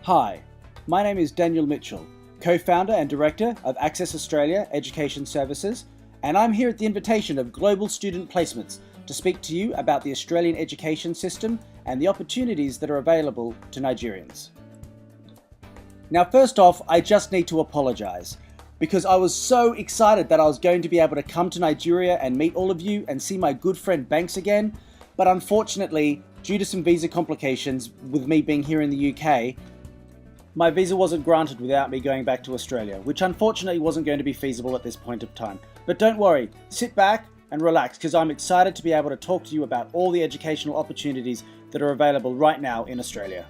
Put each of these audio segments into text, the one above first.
Hi, my name is Daniel Mitchell, co-founder and director of Access Australia Education Services, and I'm here at the invitation of Global Student Placements to speak to you about the Australian education system and the opportunities that are available to Nigerians. Now, first off, I just need to apologise because I was so excited that I was going to be able to come to Nigeria and meet all of you and see my good friend Banks again, but unfortunately, due to some visa complications with me being here in the UK, my visa wasn't granted without me going back to Australia, which unfortunately wasn't going to be feasible at this point of time. But don't worry, sit back and relax because I'm excited to be able to talk to you about all the educational opportunities that are available right now in Australia.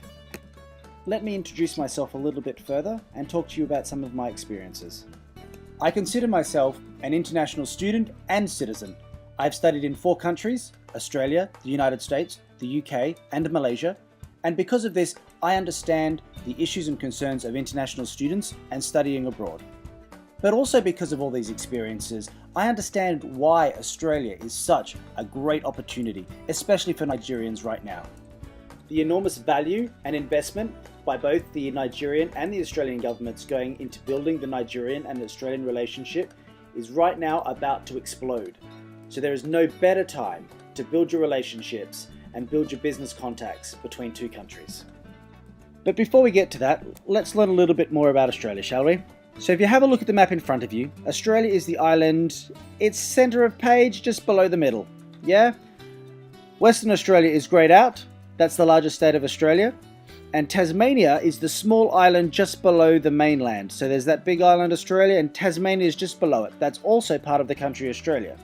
Let me introduce myself a little bit further and talk to you about some of my experiences. I consider myself an international student and citizen. I've studied in 4 countries: Australia, the United States, the UK, and Malaysia. And because of this, I understand the issues and concerns of international students and studying abroad. But also because of all these experiences, I understand why Australia is such a great opportunity, especially for Nigerians right now. The enormous value and investment by both the Nigerian and the Australian governments going into building the Nigerian and Australian relationship is right now about to explode. So there is no better time to build your relationships and build your business contacts between 2 countries. But before we get to that, let's learn a little bit more about Australia, shall we? So if you have a look at the map in front of you, Australia is the island, it's centre of page, just below the middle. Yeah? Western Australia is greyed out, that's the largest state of Australia, and Tasmania is the small island just below the mainland. So there's that big island Australia, and Tasmania is just below it. That's also part of the country Australia.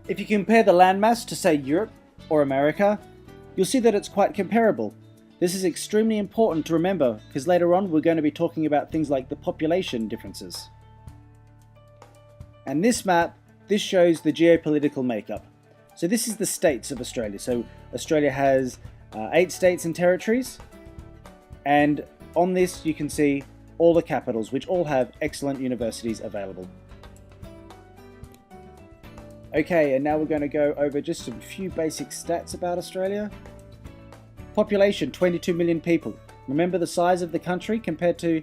If you compare the landmass to, say, Europe or America, you'll see that it's quite comparable. This is extremely important to remember because later on we're going to be talking about things like the population differences. And this map, this shows the geopolitical makeup. So this is the states of Australia. So Australia has 8 states and territories, and on this you can see all the capitals, which all have excellent universities available. Okay, and now we're going to go over just a few basic stats about Australia. Population, 22 million people. Remember the size of the country compared to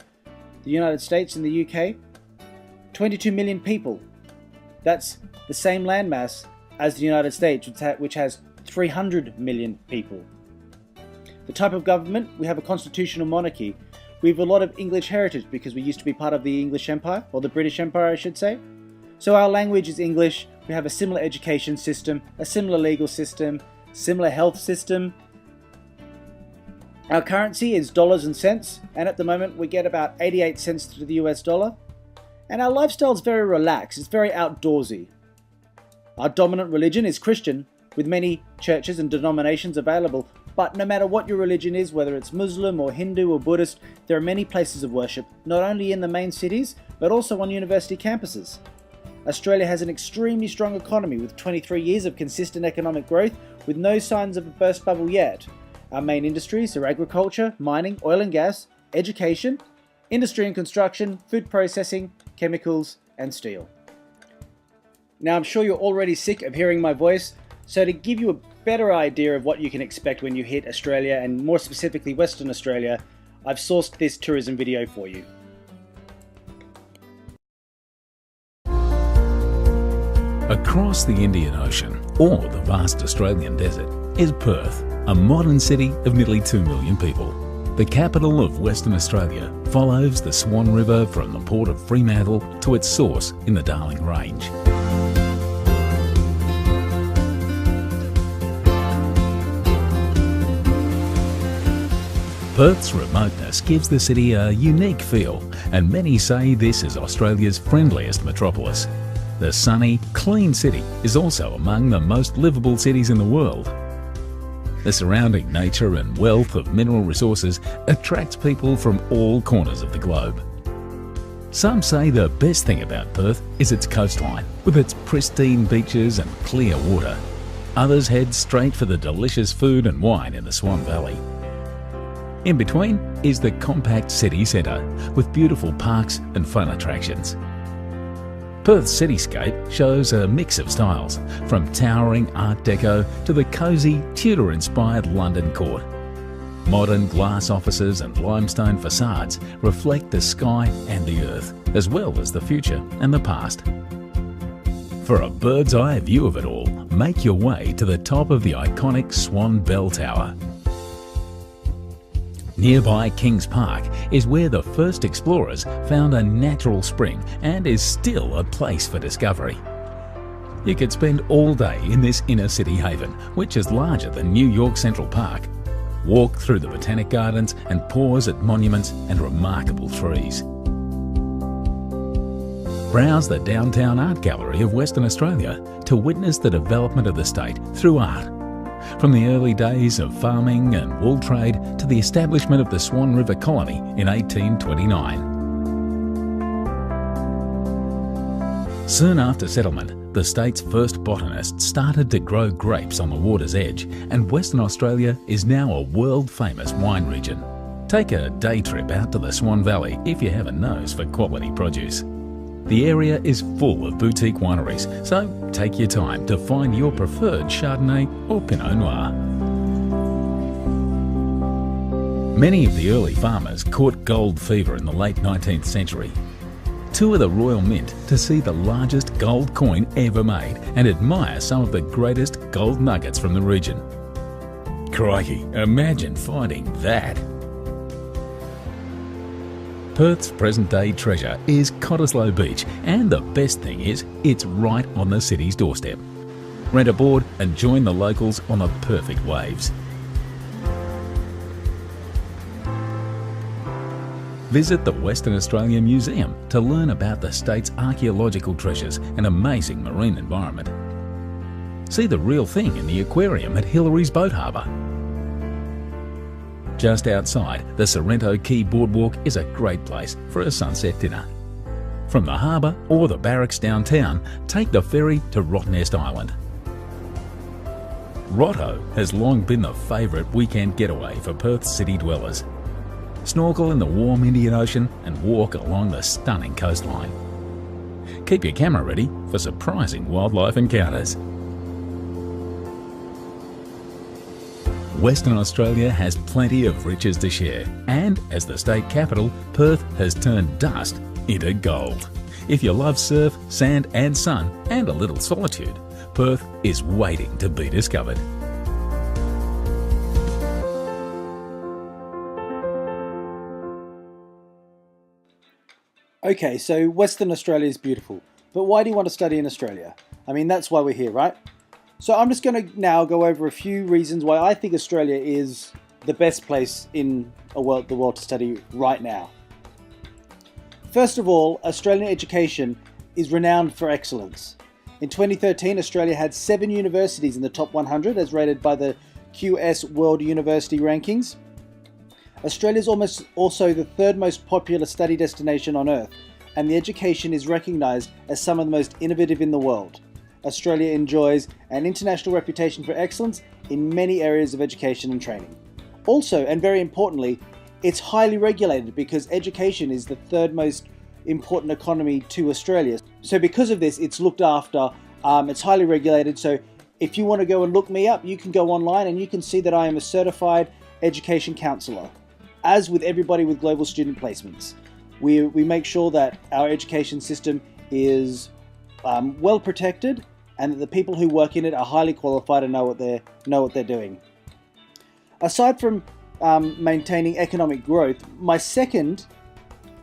the United States and the UK? 22 million people. That's the same landmass as the United States, which has 300 million people. The type of government, we have a constitutional monarchy. We have a lot of English heritage because we used to be part of the English Empire, or the British Empire I should say. So our language is English, we have a similar education system, a similar legal system, similar health system. Our currency is dollars and cents, and at the moment we get about 88 cents to the US dollar. And our lifestyle is very relaxed, it's very outdoorsy. Our dominant religion is Christian, with many churches and denominations available, but no matter what your religion is, whether it's Muslim or Hindu or Buddhist, there are many places of worship, not only in the main cities, but also on university campuses. Australia has an extremely strong economy with 23 years of consistent economic growth with no signs of a burst bubble yet. Our main industries are agriculture, mining, oil and gas, education, industry and construction, food processing, chemicals, and steel. Now I'm sure you're already sick of hearing my voice, so to give you a better idea of what you can expect when you hit Australia, and more specifically Western Australia, I've sourced this tourism video for you. Across the Indian Ocean, or the vast Australian desert, is Perth, a modern city of nearly 2 million people. The capital of Western Australia follows the Swan River from the port of Fremantle to its source in the Darling Range. Perth's remoteness gives the city a unique feel, and many say this is Australia's friendliest metropolis. The sunny, clean city is also among the most livable cities in the world. The surrounding nature and wealth of mineral resources attracts people from all corners of the globe. Some say the best thing about Perth is its coastline, with its pristine beaches and clear water. Others head straight for the delicious food and wine in the Swan Valley. In between is the compact city centre, with beautiful parks and fun attractions. Perth's cityscape shows a mix of styles, from towering Art Deco to the cosy Tudor-inspired London court. Modern glass offices and limestone facades reflect the sky and the earth, as well as the future and the past. For a bird's eye view of it all, make your way to the top of the iconic Swan Bell Tower. Nearby Kings Park is where the first explorers found a natural spring and is still a place for discovery. You could spend all day in this inner city haven, which is larger than New York Central Park. Walk through the Botanic Gardens and pause at monuments and remarkable trees. Browse the Downtown Art Gallery of Western Australia to witness the development of the state through art. From the early days of farming and wool trade to the establishment of the Swan River Colony in 1829. Soon after settlement, the state's first botanists started to grow grapes on the water's edge, and Western Australia is now a world-famous wine region. Take a day trip out to the Swan Valley if you have a nose for quality produce. The area is full of boutique wineries, so take your time to find your preferred Chardonnay or Pinot Noir. Many of the early farmers caught gold fever in the late 19th century. Tour the Royal Mint to see the largest gold coin ever made and admire some of the greatest gold nuggets from the region. Crikey, imagine finding that! Perth's present-day treasure is Cottesloe Beach, and the best thing is, it's right on the city's doorstep. Rent a board and join the locals on the perfect waves. Visit the Western Australia Museum to learn about the state's archaeological treasures and amazing marine environment. See the real thing in the aquarium at Hillary's Boat Harbour. Just outside, the Sorrento Quay Boardwalk is a great place for a sunset dinner. From the harbour or the barracks downtown, take the ferry to Rottnest Island. Rotto has long been the favourite weekend getaway for Perth's city dwellers. Snorkel in the warm Indian Ocean and walk along the stunning coastline. Keep your camera ready for surprising wildlife encounters. Western Australia has plenty of riches to share, and as the state capital, Perth has turned dust into gold. If you love surf, sand and sun, and a little solitude, Perth is waiting to be discovered. Okay, so Western Australia is beautiful, but why do you want to study in Australia? I mean, that's why we're here, right? So I'm just going to now go over a few reasons why I think Australia is the best place in the world to study right now. First of all, Australian education is renowned for excellence. In 2013, Australia had 7 universities in the top 100 as rated by the QS World University Rankings. Australia is also the 3rd most popular study destination on Earth, and the education is recognised as some of the most innovative in the world. Australia enjoys an international reputation for excellence in many areas of education and training. Also, and very importantly, it's highly regulated because education is the 3rd most important economy to Australia. So because of this, it's looked after, it's highly regulated. So if you want to go and look me up, you can go online and you can see that I am a certified education counsellor. As with everybody with global student placements, we make sure that our education system is well protected, and that the people who work in it are highly qualified and know what they're doing. Aside from maintaining economic growth, my second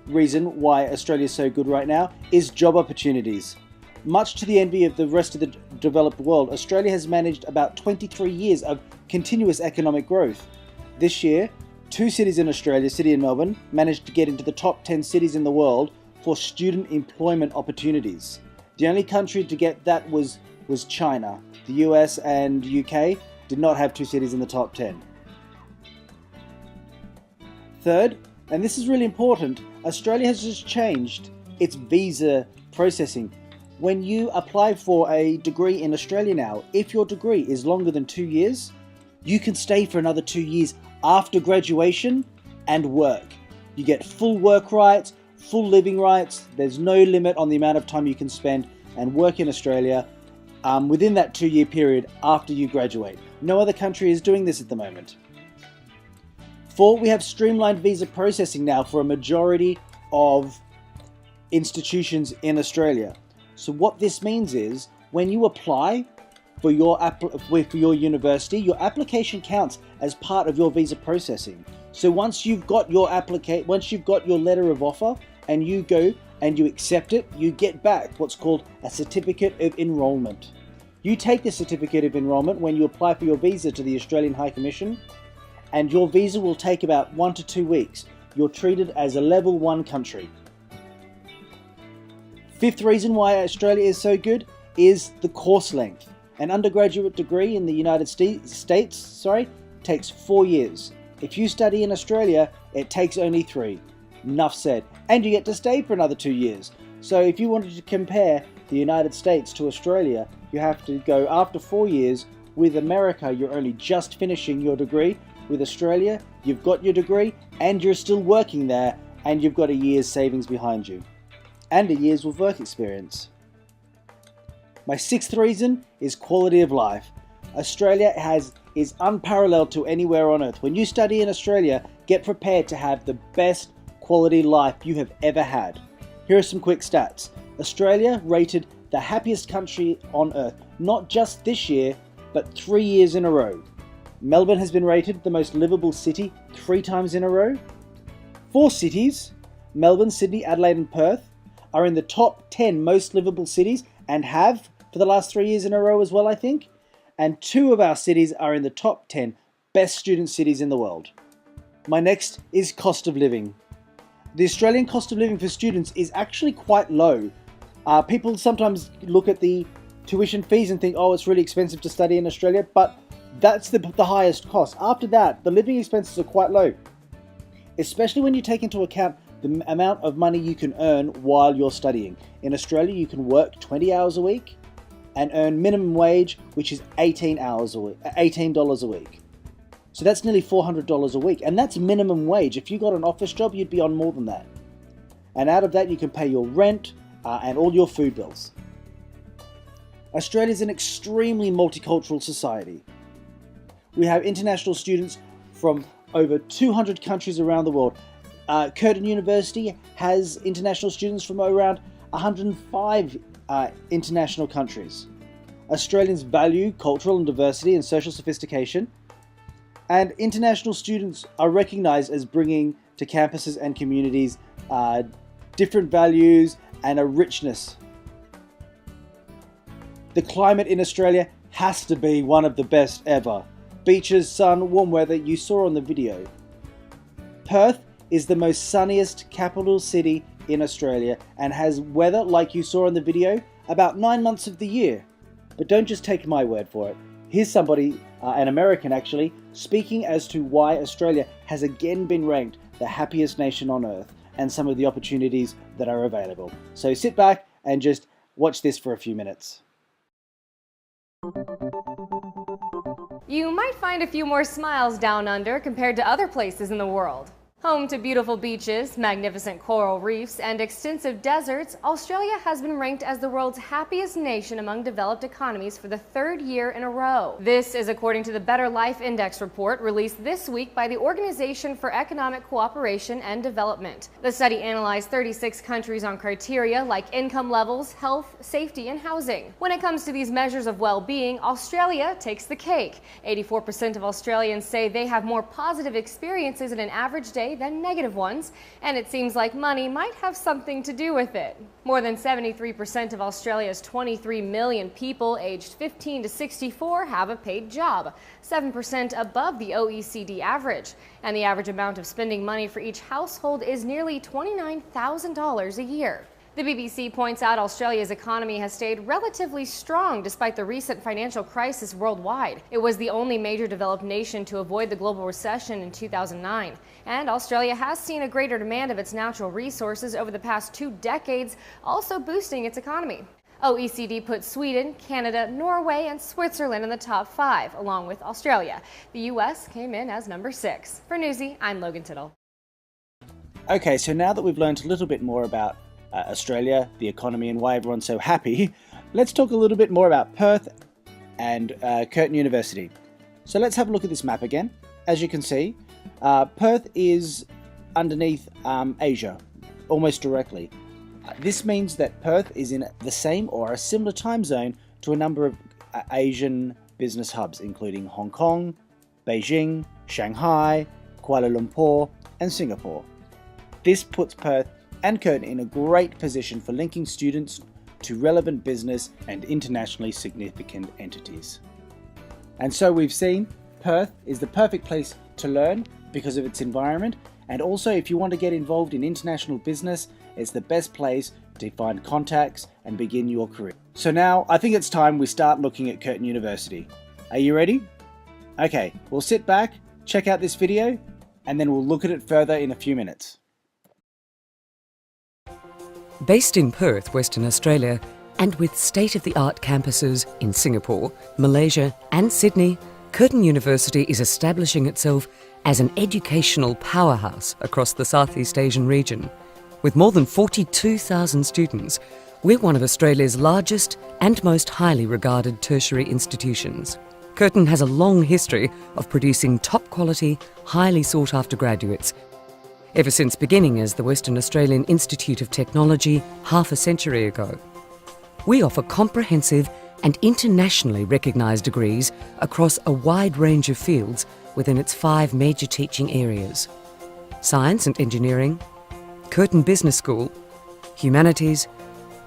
reason why Australia is so good right now is job opportunities. Much to the envy of the rest of the developed world, Australia has managed about 23 years of continuous economic growth. This year, 2 cities in Australia, Sydney and Melbourne, managed to get into the top 10 cities in the world for student employment opportunities. The only country to get that was China. The US and UK did not have 2 cities in the top 10. Third, and this is really important, Australia has just changed its visa processing. When you apply for a degree in Australia now, if your degree is longer than 2 years, you can stay for another 2 years after graduation and work. You get full work rights, full living rights. There's no limit on the amount of time you can spend and work in Australia within that 2-year period after you graduate. No other country is doing this at the moment. 4, we have streamlined visa processing now for a majority of institutions in Australia. So what this means is when you apply for your university, your application counts as part of your visa processing. So once you've got your letter of offer and you go and you accept it, you get back what's called a certificate of enrolment. You take the certificate of enrolment when you apply for your visa to the Australian High Commission, and your visa will take about 1 to 2 weeks. You're treated as a level 1 country. 5th reason why Australia is so good is the course length. An undergraduate degree in the United States takes 4 years. If you study in Australia, it takes only 3. Enough said. And you get to stay for another 2 years. So if you wanted to compare the United States to Australia, you have to go after 4 years. With America, you're only just finishing your degree. With Australia, you've got your degree and you're still working there, and you've got a year's savings behind you and a year's of work experience. My 6th reason is quality of life. Australia is unparalleled to anywhere on earth. When you study in Australia, get prepared to have the best quality life you have ever had. Here are some quick stats. Australia rated the happiest country on earth, not just this year, but 3 years in a row. Melbourne has been rated the most livable city 3 times in a row. 4 cities, Melbourne, Sydney, Adelaide and Perth, are in the top 10 most livable cities and have for the last 3 years in a row as well, I think. And 2 of our cities are in the top 10 best student cities in the world. My next is cost of living. The Australian cost of living for students is actually quite low. People sometimes look at the tuition fees and think, oh, it's really expensive to study in Australia, but that's the highest cost. After that, the living expenses are quite low, especially when you take into account the amount of money you can earn while you're studying. In Australia, you can work 20 hours a week and earn minimum wage, which is $18 a week. So that's nearly $400 a week, and that's minimum wage. If you got an office job, you'd be on more than that. And out of that, you can pay your rent and all your food bills. Australia is an extremely multicultural society. We have international students from over 200 countries around the world. Curtin University has international students from around 105 international countries. Australians value cultural and diversity and social sophistication, and international students are recognised as bringing to campuses and communities different values and a richness. The climate in Australia has to be one of the best ever. Beaches, sun, warm weather you saw on the video. Perth is the most sunniest capital city in Australia and has weather like you saw in the video about 9 months of the year. But don't just take my word for it. Here's somebody, an American actually, speaking as to why Australia has again been ranked the happiest nation on earth and some of the opportunities that are available. So sit back and just watch this for a few minutes. You might find a few more smiles down under compared to other places in the world. Home to beautiful beaches, magnificent coral reefs, and extensive deserts, Australia has been ranked as the world's happiest nation among developed economies for the 3rd year in a row. This is according to the Better Life Index report released this week by the Organization for Economic Cooperation and Development. The study analyzed 36 countries on criteria like income levels, health, safety, and housing. When it comes to these measures of well-being, Australia takes the cake. 84% of Australians say they have more positive experiences in an average day than negative ones, and it seems like money might have something to do with it. More than 73% of Australia's 23 million people aged 15 to 64 have a paid job, 7% above the OECD average, and the average amount of spending money for each household is nearly $29,000 a year. The BBC points out Australia's economy has stayed relatively strong despite the recent financial crisis worldwide. It was the only major developed nation to avoid the global recession in 2009. And Australia has seen a greater demand of its natural resources over the past 2 decades, also boosting its economy. OECD put Sweden, Canada, Norway, and Switzerland in the top 5, along with Australia. The US came in as number 6. For Newsy, I'm Logan Tittle. Okay, so now that we've learned a little bit more about Australia, the economy, and why everyone's so happy, let's talk a little bit more about Perth and Curtin University. So let's have a look at this map again. As you can see, Perth is underneath Asia, almost directly. This means that Perth is in the same or a similar time zone to a number of Asian business hubs, including Hong Kong, Beijing, Shanghai, Kuala Lumpur, and Singapore. This puts Perth and Curtin in a great position for linking students to relevant business and internationally significant entities. And so we've seen Perth is the perfect place to learn because of its environment, and also if you want to get involved in international business, it's the best place to find contacts and begin your career. So now I think it's time we start looking at Curtin University. Are you ready? Okay, we'll sit back, check out this video, and then we'll look at it further in a few minutes. Based in Perth, Western Australia, and with state-of-the-art campuses in Singapore, Malaysia and Sydney, Curtin University is establishing itself as an educational powerhouse across the Southeast Asian region. With more than 42,000 students, we're one of Australia's largest and most highly regarded tertiary institutions. Curtin has a long history of producing top-quality, highly sought-after graduates, ever since beginning as the Western Australian Institute of Technology half a century ago. We offer comprehensive and internationally recognised degrees across a wide range of fields within its 5 major teaching areas: Science and Engineering, Curtin Business School, Humanities,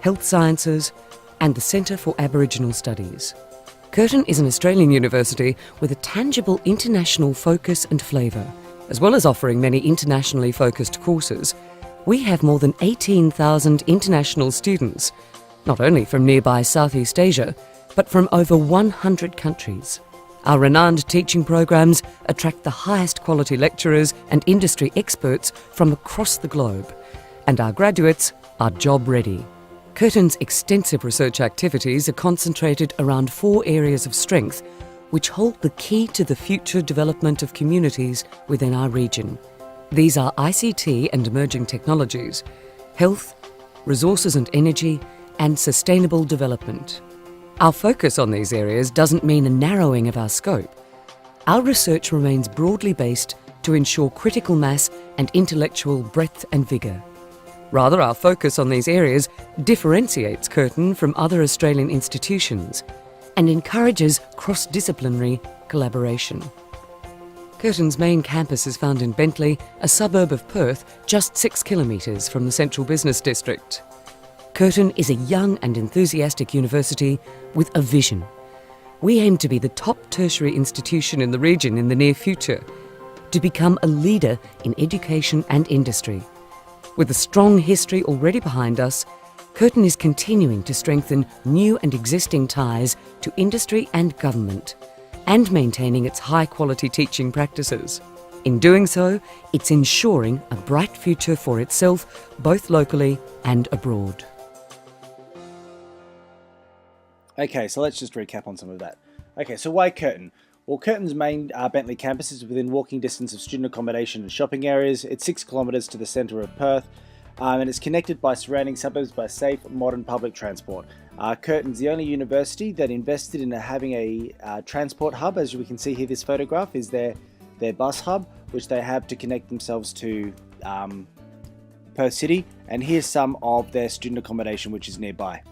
Health Sciences, and the Centre for Aboriginal Studies. Curtin is an Australian university with a tangible international focus and flavour. As well as offering many internationally focused courses, we have more than 18,000 international students, not only from nearby Southeast Asia, but from over 100 countries. Our renowned teaching programs attract the highest quality lecturers and industry experts from across the globe, and our graduates are job ready. Curtin's extensive research activities are concentrated around 4 areas of strength, which hold the key to the future development of communities within our region. These are ICT and emerging technologies, health, resources and energy, and sustainable development. Our focus on these areas doesn't mean a narrowing of our scope. Our research remains broadly based to ensure critical mass and intellectual breadth and vigour. Rather, our focus on these areas differentiates Curtin from other Australian institutions and encourages cross-disciplinary collaboration. Curtin's main campus is found in Bentley, a suburb of Perth, just 6 kilometres from the central business district. Curtin is a young and enthusiastic university with a vision. We aim to be the top tertiary institution in the region in the near future, to become a leader in education and industry. With a strong history already behind us, Curtin is continuing to strengthen new and existing ties to industry and government, and maintaining its high-quality teaching practices. In doing so, it's ensuring a bright future for itself, both locally and abroad. Okay, so let's just recap on some of that. Okay, so why Curtin? Well, Curtin's main Bentley campus is within walking distance of student accommodation and shopping areas. It's 6 kilometres to the centre of Perth, and it's connected by surrounding suburbs by safe, modern public transport. Curtin's the only university that invested in having a transport hub. As we can see here, this photograph is their bus hub, which they have to connect themselves to Perth City. And here's some of their student accommodation, which is nearby.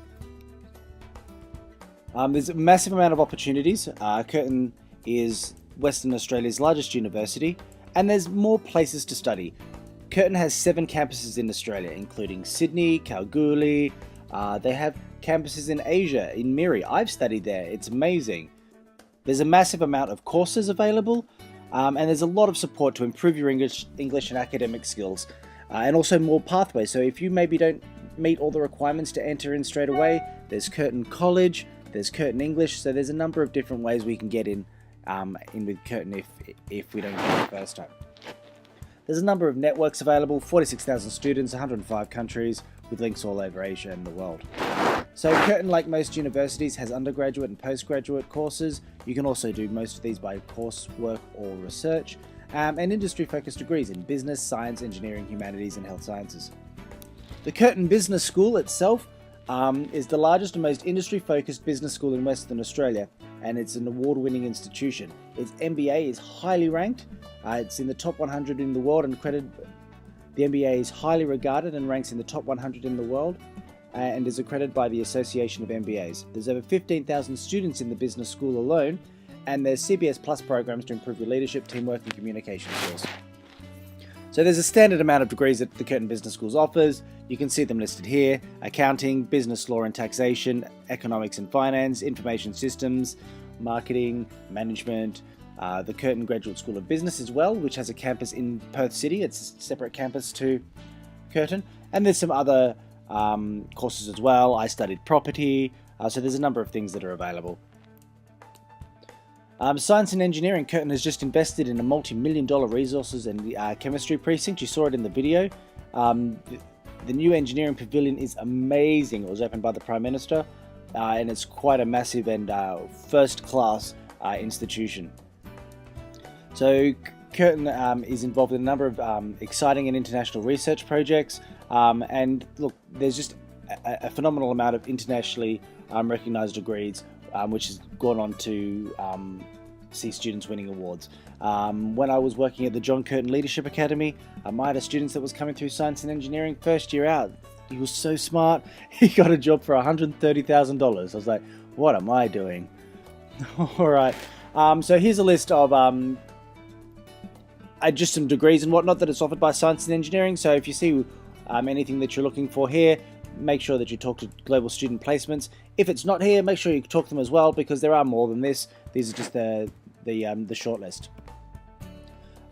There's a massive amount of opportunities. Curtin is Western Australia's largest university, and there's more places to study. Curtin has 7 campuses in Australia, including Sydney, Kalgoorlie. They have campuses in Asia, in Miri. I've studied there. It's amazing. There's a massive amount of courses available, and there's a lot of support to improve your English and academic skills, and also more pathways. So if you maybe don't meet all the requirements to enter in straight away, there's Curtin College, there's Curtin English. So there's a number of different ways we can get in with Curtin if we don't get it the first time. There's a number of networks available, 46,000 students, 105 countries, with links all over Asia and the world. So Curtin, like most universities, has undergraduate and postgraduate courses. You can also do most of these by coursework or research, and industry-focused degrees in business, science, engineering, humanities, and health sciences. The Curtin Business School itself is the largest and most industry-focused business school in Western Australia. and it's an award-winning institution. Its MBA is highly ranked. It's in the top 100 in the world, and the MBA is highly regarded and ranks in the top 100 in the world, and is accredited by the Association of MBAs. There's over 15,000 students in the business school alone, and there's CBS Plus programs to improve your leadership, teamwork, and communication skills. So there's a standard amount of degrees that the Curtin Business Schools offers. You can see them listed here: accounting, business law and taxation, economics and finance, information systems, marketing, management, the Curtin Graduate School of Business as well, which has a campus in Perth City. It's a separate campus to Curtin. And there's some other courses as well. I studied property, so there's a number of things that are available. Science and engineering, Curtin has just invested in a multi-million-dollar resources and chemistry precinct. You saw it in the video. The new engineering pavilion is amazing. It was opened by the Prime Minister, and it's quite a massive and first-class institution. So Curtin is involved in a number of exciting and international research projects, and look, there's just a phenomenal amount of internationally recognised degrees, which has gone on to see students winning awards. When I was working at the John Curtin Leadership Academy, I had a student that was coming through science and engineering first year out. He was so smart, he got a job for $130,000. I was like, what am I doing? Alright, so here's a list of just some degrees and whatnot that is offered by science and engineering. So if you see anything that you're looking for here, make sure that you talk to Global Student Placements. If it's not here, make sure you talk to them as well, because there are more than this. These are just the short list.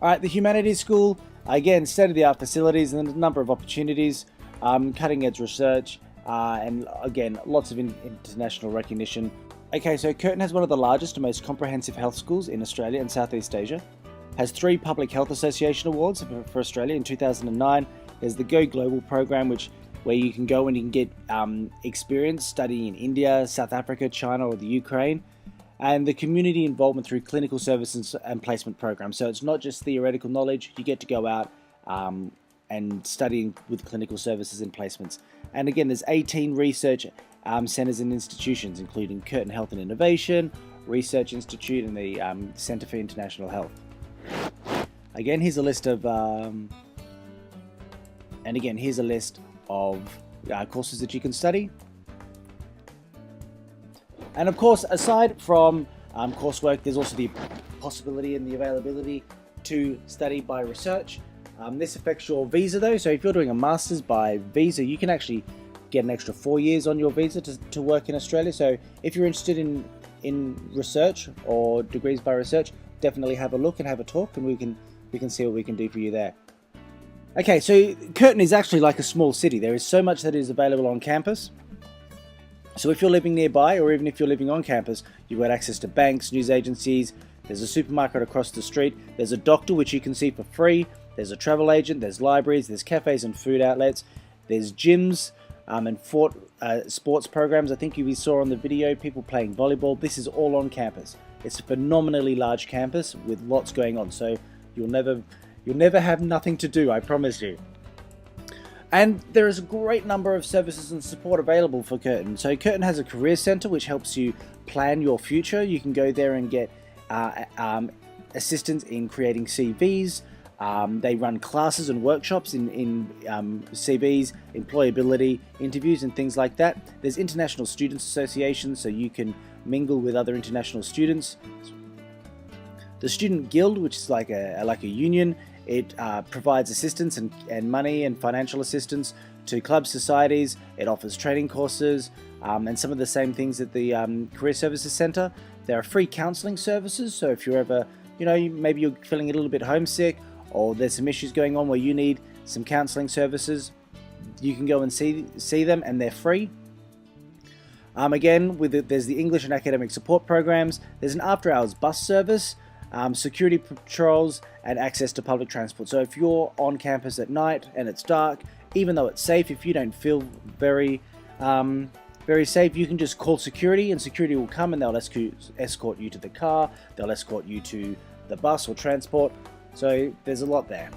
Alright, the Humanities School, again, state-of-the-art facilities and a number of opportunities, cutting-edge research, and again, lots of international recognition. Okay, so Curtin has one of the largest and most comprehensive health schools in Australia and Southeast Asia. Has 3 Public Health Association awards for Australia. In 2009, there's the Go Global program, where you can go and you can get experience studying in India, South Africa, China, or the Ukraine, and the community involvement through clinical services and placement programs. So it's not just theoretical knowledge, you get to go out and study with clinical services and placements. And again, there's 18 research centres and institutions, including Curtin Health and Innovation, Research Institute, and the Centre for International Health. Again, here's a list of courses that you can study. And of course, aside from coursework, there's also the possibility and the availability to study by research. This affects your visa though, so if you're doing a master's by visa, you can actually get an extra 4 years on your visa to work in Australia. So if you're interested in research or degrees by research, definitely have a look and have a talk, and we can see what we can do for you there. Okay, so Curtin is actually like a small city. There is so much that is available on campus. So if you're living nearby, or even if you're living on campus, you've got access to banks, news agencies, there's a supermarket across the street, there's a doctor which you can see for free, there's a travel agent, there's libraries, there's cafes and food outlets, there's gyms and sports programs. I think you saw on the video people playing volleyball. This is all on campus. It's a phenomenally large campus with lots going on, so you'll never have nothing to do, I promise you. And there is a great number of services and support available for Curtin. So Curtin has a career centre which helps you plan your future. You can go there and get assistance in creating CVs. They run classes and workshops in CVs, employability, interviews and things like that. There's International Students Association, so you can mingle with other international students. The Student Guild, which is like a union, it provides assistance and money and financial assistance to club societies. It offers training courses and some of the same things at the Career Services Centre. There are free counselling services, so if you're ever, maybe you're feeling a little bit homesick, or there's some issues going on where you need some counselling services, you can go and see them, and they're free. Again, there's the English and academic support programs. There's an after-hours bus service, security patrols, and access to public transport. So if you're on campus at night and it's dark, even though it's safe, if you don't feel very safe, you can just call security, and security will come and they'll escort you to the car, they'll escort you to the bus or transport. So there's a lot there.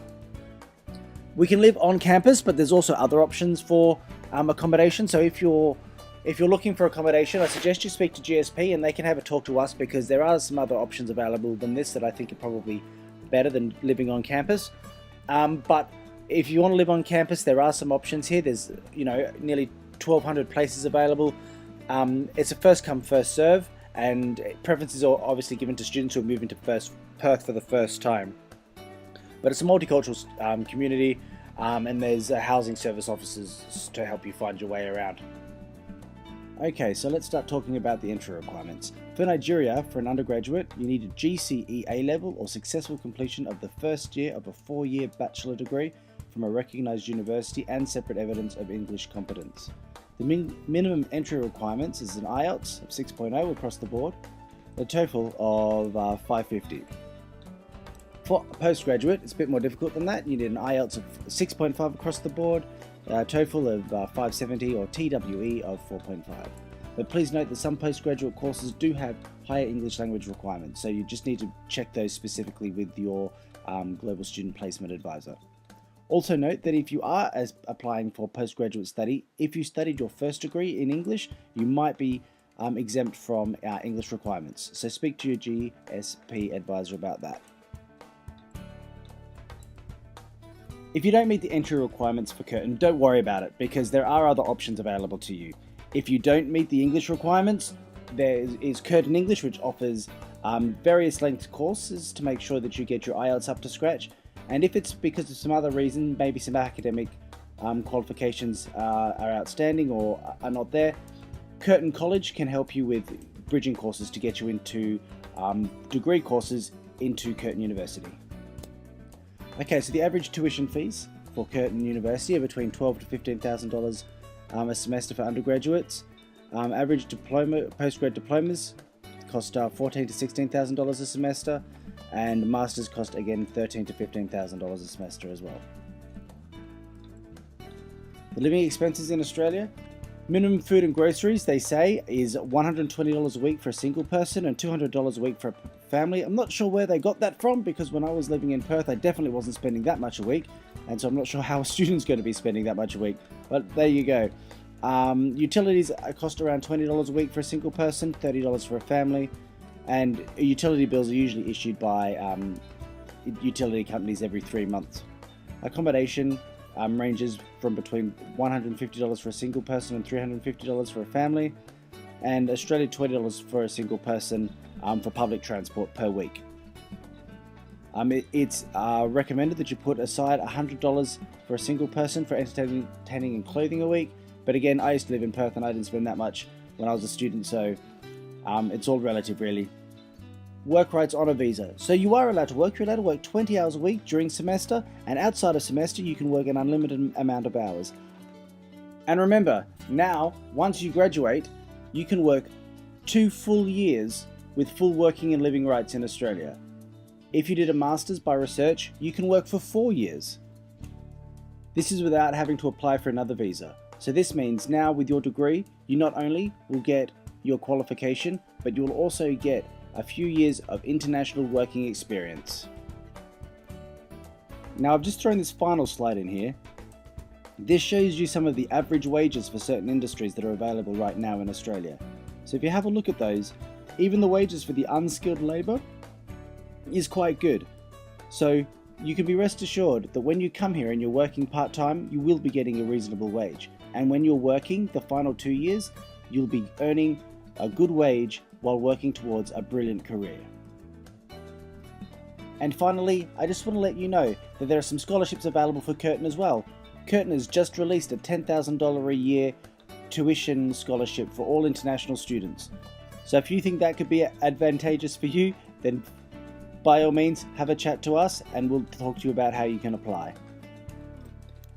We can live on campus, but there's also other options for accommodation. So if you're If you're looking for accommodation, I suggest you speak to GSP and they can have a talk to us, because there are some other options available than this that I think are probably better than living on campus. But if you want to live on campus, there are some options here. There's, nearly 1,200 places available. It's a first come, first serve, and preferences are obviously given to students who are moving to Perth for the first time. But it's a multicultural community, and there's housing service officers to help you find your way around. Okay, so let's start talking about the entry requirements. For Nigeria, for an undergraduate, you need a GCE A-level or successful completion of the first year of a 4-year bachelor degree from a recognised university and separate evidence of English competence. The minimum entry requirements is an IELTS of 6.0 across the board, a TOEFL of 550. For a postgraduate, it's a bit more difficult than that. You need an IELTS of 6.5 across the board, a TOEFL of 570 or TWE of 4.5. But please note that some postgraduate courses do have higher English language requirements, so you just need to check those specifically with your Global Student Placement Advisor. Also note that if you are applying for postgraduate study, if you studied your first degree in English, you might be exempt from English requirements. So speak to your GSP advisor about that. If you don't meet the entry requirements for Curtin, don't worry about it, because there are other options available to you. If you don't meet the English requirements, there is Curtin English, which offers various length courses to make sure that you get your IELTS up to scratch. And if it's because of some other reason, maybe some academic qualifications are outstanding or are not there, Curtin College can help you with bridging courses to get you into degree courses into Curtin University. Okay, so the average tuition fees for Curtin University are between $12,000 to $15,000 a semester for undergraduates. Average postgrad diplomas cost $14,000 to $16,000 a semester, and masters cost again $13,000 to $15,000 a semester as well. The living expenses in Australia. Minimum food and groceries, they say, is $120 a week for a single person and $200 a week for a family. I'm not sure where they got that from, because when I was living in Perth, I definitely wasn't spending that much a week, and so I'm not sure how a student's going to be spending that much a week, but there you go. Utilities cost around $20 a week for a single person, $30 for a family, and utility bills are usually issued by utility companies every 3 months. Accommodation ranges from between $150 for a single person and $350 for a family, and Australia $20 for a single person for public transport per week. It's recommended that you put aside $100 for a single person for entertaining and clothing a week, but again, I used to live in Perth and I didn't spend that much when I was a student, so it's all relative really. Work rights on a visa. So you are allowed to work. You're allowed to work 20 hours a week during semester, and outside of semester you can work an unlimited amount of hours. And remember, now once you graduate, you can work 2 full years with full working and living rights in Australia. If you did a master's by research, you can work for 4 years. This is without having to apply for another visa. So this means now with your degree, you not only will get your qualification, but you will also get a few years of international working experience. Now I've just thrown this final slide in here. This shows you some of the average wages for certain industries that are available right now in Australia. So if you have a look at those, even the wages for the unskilled labour is quite good. So you can be rest assured that when you come here and you're working part-time, you will be getting a reasonable wage. And when you're working the final 2 years, you'll be earning a good wage while working towards a brilliant career. And finally, I just want to let you know that there are some scholarships available for Curtin as well. Curtin has just released a $10,000 a year tuition scholarship for all international students. So if you think that could be advantageous for you, then by all means have a chat to us and we'll talk to you about how you can apply.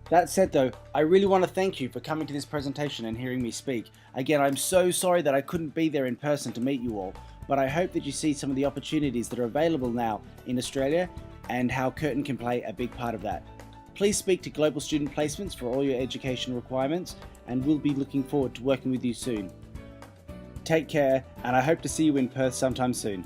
That said though, I really want to thank you for coming to this presentation and hearing me speak. Again, I'm so sorry that I couldn't be there in person to meet you all, but I hope that you see some of the opportunities that are available now in Australia and how Curtin can play a big part of that. Please speak to Global Student Placements for all your education requirements, and we'll be looking forward to working with you soon. Take care, and I hope to see you in Perth sometime soon.